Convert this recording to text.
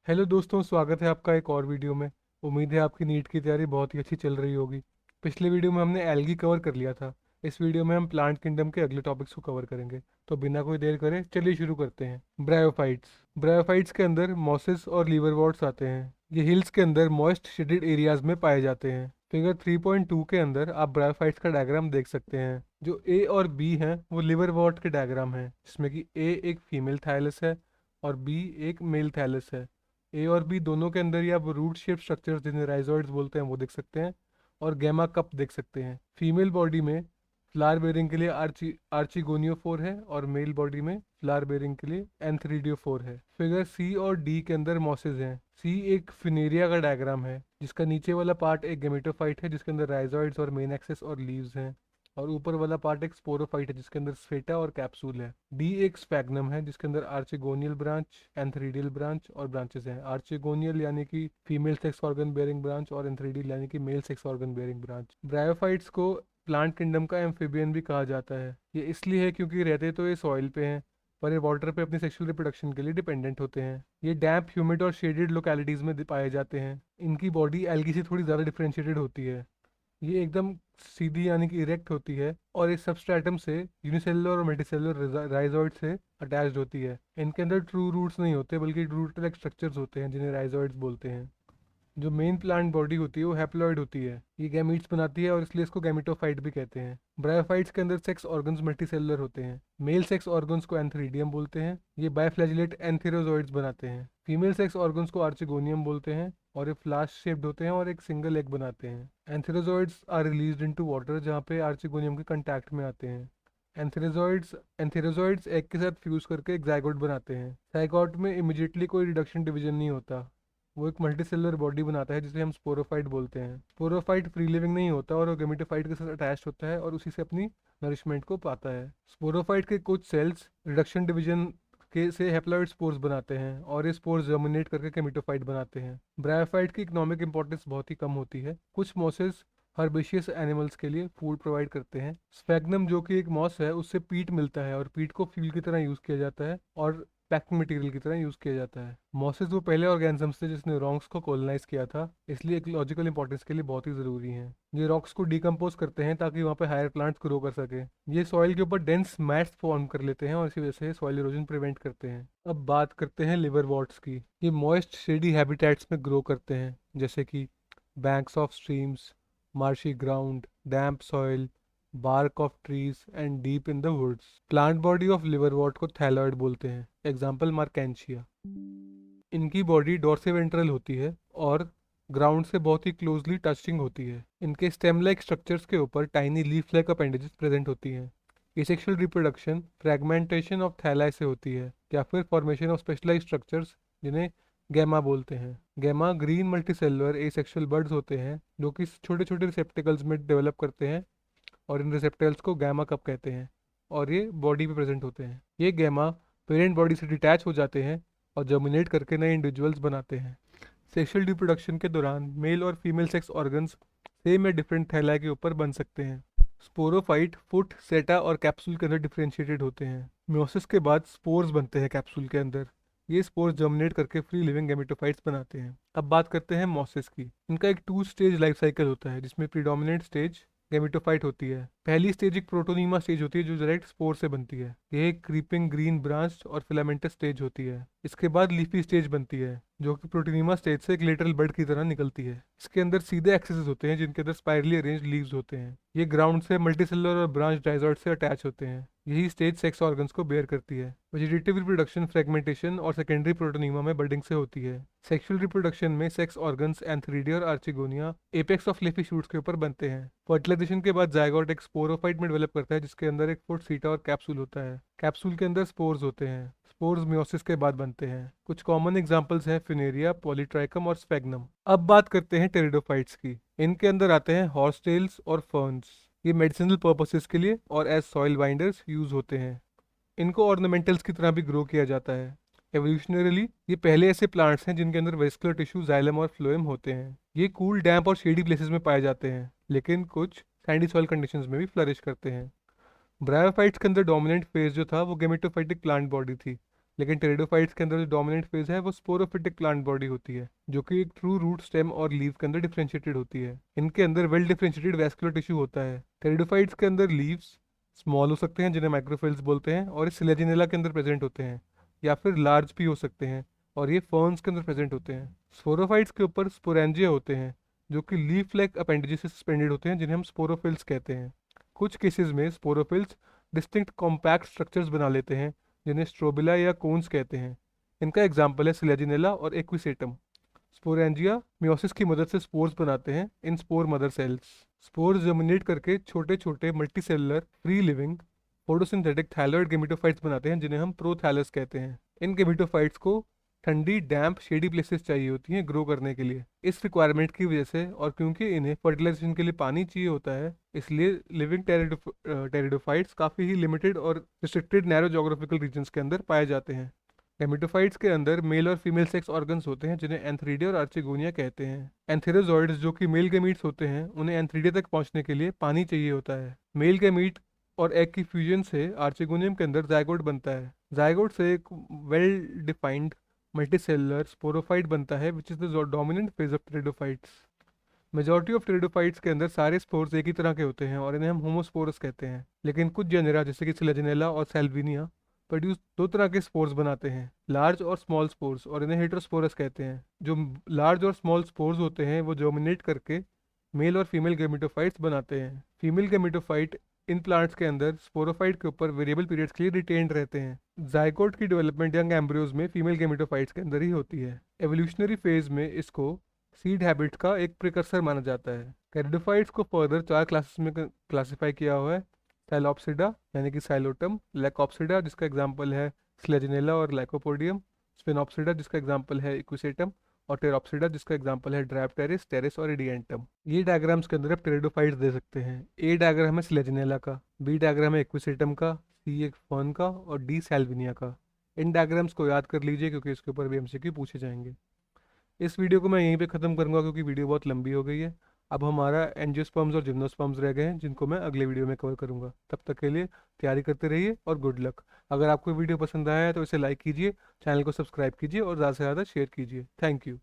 Hello दोस्तों, स्वागत है आपका एक और वीडियो में। उम्मीद है आपकी नीट की तैयारी बहुत ही अच्छी चल रही होगी। पिछले वीडियो में हमने एल्गी कवर कर लिया था। इस वीडियो में हम प्लांट किंगडम के अगले टॉपिक्स को कवर करेंगे। तो बिना कोई देर करे चलिए शुरू करते हैं। ब्रायोफाइट्स। ब्रायोफाइट्स के अंदर मॉसेस और लीवरवॉर्ट्स आते हैं। ये हिल्स के अंदर मॉइस्ट शेडेड एरियाज में पाए जाते हैं। फिगर 3.2 के अंदर आप ब्रायोफाइट्स का डायग्राम देख सकते हैं। जो ए और बी हैं वो लिवरवॉर्ट के डायग्राम हैं, जिसमें कि ए एक फीमेल थाइलस है और बी एक मेल थाइलस है। ए और बी दोनों के अंदर ही आप रूट शेप स्ट्रक्चर्स जिन्हें राइजोइड्स बोलते हैं वो देख सकते हैं, और गैमा कप देख सकते हैं। फीमेल बॉडी में फ्लावर बेरिंग के लिए आर्चिगोनियोफोर है और मेल बॉडी में फ्लावर बेरिंग के लिए एंथ्रीडियोफोर है। फिगर सी और डी के अंदर मॉसेज हैं। सी एक फिनेरिया का डायग्राम है, जिसका नीचे वाला पार्ट एक गेमेटोफाइट है जिसके अंदर राइजोइड्स और मेन एक्सेस और लीव्स हैं, और ऊपर वाला पार्ट एक स्पोरोफाइट है जिसके अंदर स्फेटा और कैप्सूल है। डी एक स्फैग्नम है जिसके अंदर आर्चिगोनियल ब्रांच, एंथ्रीडियल ब्रांच और ब्रांचेस हैं। आर्चिगोनियल यानी कि female sex organ bearing branch और एंथ्रीडियल यानी कि male sex organ bearing branch. Bryophytes को प्लांट किंगडम का एम्फीबियन भी कहा जाता है। ये इसलिए है क्योंकि रहते तो ये सॉइल पे हैं, पर ये वाटर पे अपनी सेक्सुअल रिप्रोडक्शन के लिए डिपेंडेंट होते हैं। ये डैम्प, ह्यूमिड और शेडेड लोकेलिटीज में पाए जाते हैं। इनकी बॉडी एल्गी से थोड़ी ज़्यादा डिफरेंशिएटेड होती है। ये एकदम सीधी यानी कि इरेक्ट होती है और इस सबस्ट्रेटम से यूनिसेलुलर और मल्टीसेलुलर राइजोइड से अटैच्ड होती है। इनके अंदर ट्रू रूट्स नहीं होते बल्कि रूट लाइक स्ट्रक्चर्स होते हैं जिन्हें राइजोइड्स बोलते हैं। जो मेन प्लांट बॉडी होती है वो हैप्लॉइड होती है। ये गैमीट्स बनाती है और इसलिए इसको गैमेटोफाइट भी कहते हैं। ब्रायोफाइट्स के अंदर सेक्स ऑर्गन्स मल्टीसेलुलर होते हैं। मेल सेक्स ऑर्गन्स को एंथ्रीडियम बोलते हैं। ये बायफ्लैजिलेट एंथेरोजोइड्स बनाते हैं। फीमेल सेक्स ऑर्गन्स को आर्चिगोनियम बोलते हैं और ये फ्लाश शेप्ड होते हैं और एक सिंगल एग बनाते हैं। एंथेरोजोइड्स आर रिलीज्ड इनटू वाटर जहाँ पे आर्चिगोनियम के कंटैक्ट में आते हैं। एंथेरोजोइड्स एग के साथ फ्यूज करके एक जाइगोट बनाते हैं। जाइगोट में इमिडिएटली कोई रिडक्शन डिवीजन नहीं होता। वो एक मल्टीसेलुलर बॉडी बनाता है जिसे हम स्पोरोफाइट बोलते हैं। स्पोरोफाइट फ्री लिविंग नहीं होता और वो गेमेटोफाइट के साथ अटैच होता है और उसी से अपनी नरिशमेंट को पाता है। स्पोरोफाइट के कुछ सेल्स रिडक्शन डिवीजन के से हैप्लॉइड स्पोर्स बनाते हैं और ये स्पोर्स जर्मिनेट करके गेमेटोफाइट बनाते हैं। ब्रायोफाइट की इकोनॉमिक इंपॉर्टेंस बहुत ही कम होती है। कुछ मॉसेस हर्बेशियस एनिमल्स के लिए फूड प्रोवाइड करते हैं। स्फैग्नम जो कि एक मॉस है उससे पीट मिलता है और पीट को फ्यूल की तरह यूज़ किया जाता है और पैकिंग मटेरियल की तरह यूज़ किया जाता है। मॉसेस वो पहले ऑर्गेनिजम्स थे जिसने रॉक्स को कॉलोनाइज किया था, इसलिए इकोलॉजिकल इंपॉर्टेंस के लिए बहुत ही ज़रूरी हैं। ये रॉक्स को डिकम्पोज करते हैं ताकि वहाँ पे हायर प्लांट्स ग्रो कर सके। ये सॉइल के ऊपर डेंस मैट्स फॉर्म कर लेते हैं और इसी वजह से सॉइल इरोजन प्रिवेंट करते हैं। अब बात करते हैं लिवरवॉर्ट्स की। ये मॉइस्ट शेडी हैबिटेट्स में ग्रो करते हैं, जैसे कि banks of streams, marshy ground, damp soil, bark of trees and deep in the woods. Plant body of liverwort को थैलॉइड बोलते हैं। Example Marchantia. इनकी बॉडी डोर्सिवेंट्रल होती है और ग्राउंड से बहुत ही क्लोजली टचिंग होती है। इनके स्टेम लाइक स्ट्रक्चर्स के ऊपर tiny leaf like appendages present होती हैं। एसेक्सुअल रिप्रोडक्शन फ्रेगमेंटेशन ऑफ थैलाई से होती है या फिर फॉर्मेशन ऑफ स्पेशलाइज स्ट्रक्चर्स जिन्हें गैमा बोलते हैं। Gamma green multicellular asexual birds होते हैं जो कि छोटे छोटे रिसेप्टिकल्स में डेवलप करते हैं और इन रिसेप्टर्स को गैमा कप कहते हैं और ये बॉडी पे प्रेजेंट होते हैं। ये गैमा पेरेंट बॉडी से डिटैच हो जाते हैं और जर्मिनेट करके नए इंडिविजुअल्स बनाते हैं। सेक्सुअल रिप्रोडक्शन के दौरान मेल और फीमेल सेक्स ऑर्गन्स सेम या डिफरेंट थैलाई के ऊपर बन सकते हैं। स्पोरोफाइट फुट, सेटा और कैप्सूल के अंदर डिफरेंशिएटेड होते हैं। म्योसिस के बाद स्पोर्स बनते हैं कैप्सूल के अंदर। ये स्पोर्स जर्मिनेट करके फ्री लिविंग गैमेटोफाइट्स बनाते हैं। अब बात करते हैं मॉसिस की। इनका एक 2 स्टेज लाइफ साइकिल होता है जिसमें प्रीडोमिनेंट स्टेज गैमेटोफाइट होती है। पहली स्टेज एक प्रोटोनीमा स्टेज होती है जो डायरेक्ट स्पोर से बनती है। यह एक क्रीपिंग ग्रीन ब्रांच और फिलामेंटस स्टेज होती है। इसके बाद लीफी स्टेज बनती है जो कि प्रोटीनिमा स्टेज से एक लेटरल बड की तरह निकलती है। इसके अंदर सीधे एक्सेस होते हैं जिनके अंदर स्पाइरली अरेंज लीव्स होते हैं। ये ग्राउंड से मल्टीसेलुलर और ब्रांच डाइजॉइड से अटैच होते हैं। यही स्टेज सेक्स ऑर्गन्स को बेयर करती है। वेजिटेटिव रिप्रोडक्शन फ्रेगमेंटेशन और सेकेंडरी प्रोटोनीमा में बडिंग से होती है। सेक्सुअल रिप्रोडक्शन में सेक्स ऑर्गन्स एंथ्रीडिया और archegonia apex of leafy shoots के ऊपर बनते हैं। फर्टिलाइजेशन के बाद जायगोट एक स्पोरोफाइट में डेवलप करता है जिसके अंदर एक फुट, सीटा और कैप्सूल होता है। कैप्सूल के अंदर स्पोर्स होते हैं। स्पोर्स मियोसिस के बाद बनते हैं। कुछ कॉमन एग्जांपल्स हैं फिनेरिया, पॉलीट्राइकम और स्फैग्नम। अब बात करते हैं टेरिडोफाइट्स की। इनके अंदर आते हैं हॉर्सटेल्स और फर्न्स। ये मेडिसिनल पर्पसेस के लिए और एज सॉइल बाइंडर्स यूज होते हैं। इनको ऑर्नामेंटल्स की तरह भी ग्रो किया जाता है। एवोल्यूशनरली ये पहले ऐसे प्लांट्स हैं जिनके अंदर वेस्कुलर टिश्यू, जाइलम और फ्लोएम होते हैं। ये कूल, डैम्प और शेडी प्लेसेस में पाए जाते हैं, लेकिन कुछ सैंडी सॉइल कंडीशंस में भी फ्लरिश करते हैं। ब्रायोफाइट्स के अंदर डोमिनेंट फेज जो था वो गेमेटोफाइटिक प्लांट बॉडी थी, लेकिन टेरिडोफाइट्स के अंदर जो डोमिनेंट फेज है वो स्पोरोफिटिक प्लांट बॉडी होती है, जो कि एक ट्रू रूट स्टेम और लीव के अंदर डिफरेंशिएटेड होती है। इनके अंदर वेल डिफरेंशिएटेड वैस्कुलर टिश्यू होता है। टेरिडोफाइट्स के अंदर लीव्स स्मॉल हो सकते हैं, जिन्हें माइक्रोफिल्स बोलते हैं, और इस सिलेजिनेला के अंदर प्रेजेंट होते हैं, या फिर लार्ज भी हो सकते हैं, और ये फर्न्स के अंदर प्रेजेंट होते हैं। स्पोरोफाइट्स के ऊपर स्पोरेंजिया होते हैं, जो कि लीफ लाइक अपेंडेजेस से सस्पेंडेड होते हैं, जिन्हें हम स्पोरोफिल्स कहते हैं। कुछ केसेस में स्पोरोफिल्स डिस्टिंक्ट कॉम्पैक्ट स्ट्रक्चर्स बना लेते हैं, जिन्हें स्ट्रोबिला या कोन्स कहते हैं। इनका एग्जाम्पल है सिलेजिनेला और एक्विसेटम। स्पोरेंजिया मियोसिस की मदद से स्पोर्स बनाते हैं in spore mother cells. Spores germinate करके छोटे छोटे multicellular free living photosynthetic thalloid gametophytes बनाते हैं, जिन्हें हम प्रोथैलस कहते हैं। इन गेमिटोफाइट्स को ठंडी डैम्प शेडी प्लेसेस चाहिए होती हैं ग्रो करने के लिए। इस रिक्वायरमेंट की वजह से, और क्योंकि इन्हें फर्टिलाइजेशन के लिए पानी चाहिए होता है, इसलिए लिविंग टेरिडोफाइट्स काफ़ी ही लिमिटेड और रिस्ट्रिक्टेड नैरो जोग्राफिकल रीजन्स के अंदर पाए जाते हैं। गेमिटोफाइट्स के अंदर मेल और फीमेल सेक्स ऑर्गन्स होते हैं, जिन्हें एंथ्रीडिया और आर्चिगोनिया कहते हैं। एंथेरोजॉइड्स जो कि मेल गैमीट्स होते हैं, उन्हें एंथ्रीडिया तक पहुंचने के लिए पानी चाहिए होता है। मेल गैमीट और एग की फ्यूजन से आर्चिगोनियम के अंदर जायगोट बनता है। जायगोट से एक वेल डिफाइंड मल्टीसेलुलर स्पोरोफाइट बनता है, which is the dominant phase of pteridophytes. Majority of pteridophytes के अंदर सारे स्पोर्स एक ही तरह के होते हैं, और इन्हें हम होमोस्पोरस कहते हैं। लेकिन कुछ जेनेरा जैसे कि सिलेजिनेला और सेल्विनिया प्रोड्यूस दो तरह के स्पोर्स बनाते हैं, लार्ज और स्मॉल स्पोर्स, और इन्हें हेटेरोस्पोरस कहते हैं। जो लार्ज और स्मॉल स्पोर्स होते हैं वो डोमिनेट करके मेल और फीमेल गेमिटोफाइट्स बनाते हैं। फीमेल गेमिटोफाइट इन प्लांट्स के अंदर स्पोरोफाइट के ऊपर वेरिएबल पीरियड्स के लिए रिटेन्ड रहते हैं। जाइगोट की डेवलपमेंट यंग एम्ब्रियोज में फीमेल गेमिटोफाइट्स के अंदर ही होती है। एवोल्यूशनरी फेज में इसको सीड हैबिट का एक प्रिकर्सर माना जाता है। कैरिडोफाइट्स को फर्दर 4 क्लासेस में क्लासिफाई किया हुआ है। साइलोप्सिडा यानी कि साइलोटम, लैकोप्सिडा जिसका एग्जाम्पल है स्लेजिनेला और लाइकोपोडियम, स्पिनोप्सिडा जिसका एग्जाम्पल है इक्विसेटम, और टेरोप्सिडा जिसका एग्जाम्पल है ड्रायोप्टेरिस, टेरिस और इडियंटम। ये डायग्राम्स के अंदर आप टेरिडोफाइट्स दे सकते हैं। ए डायग्राम है स्लेजिनेला का, बी डायग्राम है इक्विसेटम का, सी एक फर्न का, और डी सैल्विनिया का। इन डायग्राम्स को याद कर लीजिए, क्योंकि इसके ऊपर भी एमसीक्यू पूछे जाएंगे। इस वीडियो को मैं यहीं पे ख़त्म करूंगा, क्योंकि वीडियो बहुत लंबी हो गई है। अब हमारा एंजियोस्पर्म्स और जिम्नोस्पर्म्स रह गए हैं, जिनको मैं अगले वीडियो में कवर करूंगा। तब तक के लिए तैयारी करते रहिए और गुड लक। अगर आपको वीडियो पसंद आया है तो इसे लाइक कीजिए, चैनल को सब्सक्राइब कीजिए और ज़्यादा से ज़्यादा शेयर कीजिए। Thank you.